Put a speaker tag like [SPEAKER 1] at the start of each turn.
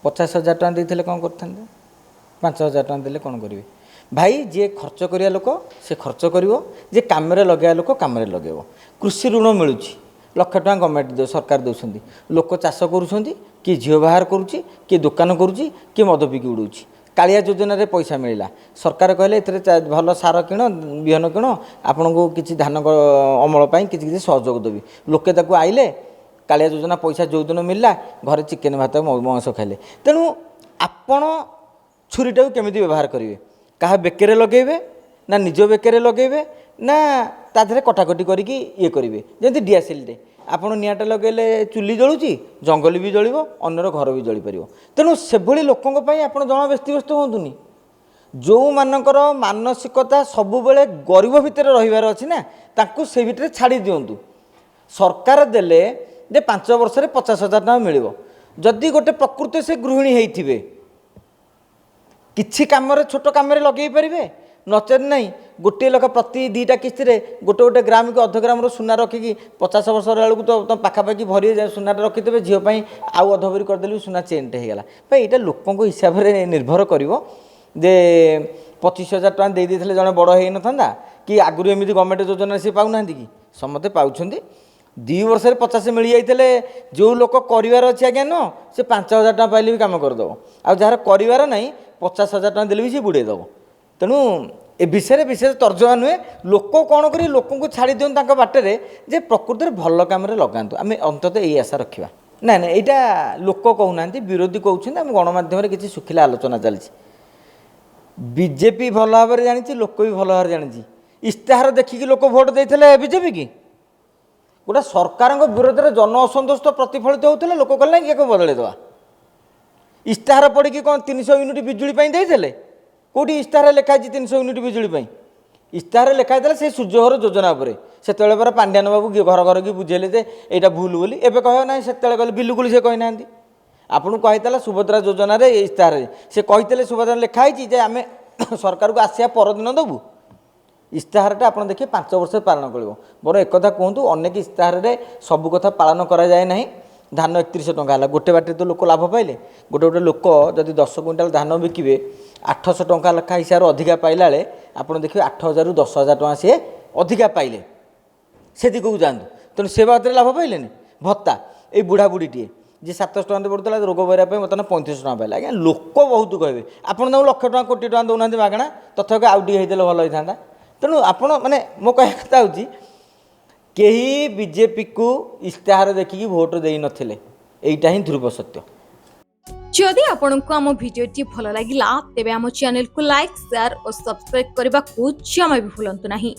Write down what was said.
[SPEAKER 1] 50,000 टଙ୍କା देते कौन करते 5,000 टଙ୍କା देले कौन करेंगे भाई जी खर्च करिया लोक से खर्च करिवो जे काम लगे लोक काम लगेब कृषि ऋण मिलूँ लक्ष टଙ୍କା गवर्नमेंट दे सरकार दौरान लोक चाष करुँच किए झील बाहर करुँची किए दुकान करुँची किए मद पिकी उड़ाऊँ कालिया योजना रे पैसा मिलला सरकार कहले ए भल सार किण बिहन किण आपन को किसी धान अमल किसी सहयोग देवी लोके ताकू आइले कालिया योजना पैसा जो दिन मिलला घरे चिकेन भात मांस खाइले तेणु आपण छुरीटा केमिति व्यवहार करेंगे क्या बेके लगेबे ना निज बेके लगेबे ना ता देहरे कटाकटी करके ये करेंगे जमी डीएसएल आपड़ निआटा लगेले चुली जलुची जंगल भी जलिब अन्यर घर भी जली पार तेणु से लोकों आप जमा व्यस्त हूँ जो मानकर मानसिकता सबुबले गरीब भितर रहीबार अच्छी ना ताकू से भितर छाड़ी दिंतु सरकार देले जे 5 वर्ष 50,000 टଙ୍କା मिल जदि गोटे प्रकृति से गृहिणी होइथिबे किछि काम छोट काम लगे पारे नचेत नहीं गोटे लक्ष प्रति 2टा किस्ती गोटे गोटे ग्राम कि अध ग्राम सुना रखिकी 50 वर्ष बेलू तो पाखापाखि भरी सुना रखिथे झील आउ अधभरी करदेली सुना चेनटे होगा भाई यहाँ लोकों हिसाब से निर्भर कर 25,000 टଙ୍କା दे देते जड़े बड़ हो ना कि आगुरी एमती गवर्नमेंट योजना सी पाऊना कि समस्ते पाँच 2 वर्ष 50 मिल जाते जो लोक करार अच्छे आज्ञा न से 5,000 टଙ୍କା पाइले भी कम करदेव आ जार करार ना 50,000 टଙ୍କା देले भी सी बुड़ेदेव तेणु ए विषय विशेष तर्जमा नुहे लोक कौन कर लोक छाड़ी दिखाँ बाटे जे प्रकृति भल कम लगातु आम अंततः यही आशा रखा ना ना यहाँ लोक कहूना विरोधी कहते आम गणमाध्यम किसी सुखिला आलोचना चलती बीजेपी भल भाव में जानी लोक भी भल भाव जानी इस्ताहार देखिकी लोक भोट देते बीजेपी की गोटे सरकार विरोध में जन असंतोष तो प्रतिफलित होता लोक कहले कि बदलदेवा इस्ताहार पड़ी कौन 300 यूनिट बिजुली देते कौटी इस्ताहार लिखाई 300 यूनिट बिजुली इस्ताहार लिखाई से सूर्यघर योजना से पर पांड्यान बाबू घर घर की बुझेले यहाँ भूल बोली एवं कह ना से कहले बिल्कुल से कहना आपन कही सुभद्रा योजना इस्ताहार से कहते सुभद्रा लिखाई आम सरकार को आसिया परदिन देवु इस्ताहारटा आप देखिए 5 वर्ष पालन कर बर एक कहतु अनेक इस्ताहार सबू कथा पालन करा जाए ना धान 3100 टଙ୍କା है गोटे बाटे तो लोक लाभ पाइले गोटे गोटे लोक जदि 10 क्विंटाल धान बिकिबे 800 टଙ୍କା लेखा हिसाब से अधिका पाइला बेले आप देखिए 8,000 ରୁ 10,000 टଙ୍କା सी अधिका पाइले से दिख को जातु तेणु से बात लाभ पाइले भत्ता ये बुढ़ा बुढ़ीटे जी 700 टଙ୍କା पड़ता रोग बहरा बर्तमान 3500 टଙ୍କା पाइला आज्ञा लोक बहुत कहे आपड़ लक्ष टଙ୍କା कोटी टଙ୍କା दौना मागणा तथापि आउ टे होते भल होता तेणु आपण माने मो कह कथा हूँ कहीं बीजेपी को इस्ताहार देखिकी भोट दे नथिले एइटा ही ध्रुव सत्य
[SPEAKER 2] जदि आपंक आम भिडी भल लगा तेब आम चैनल को लाइक शेयर और सब्सक्राइब करने को जमा भी भूलु नहीं।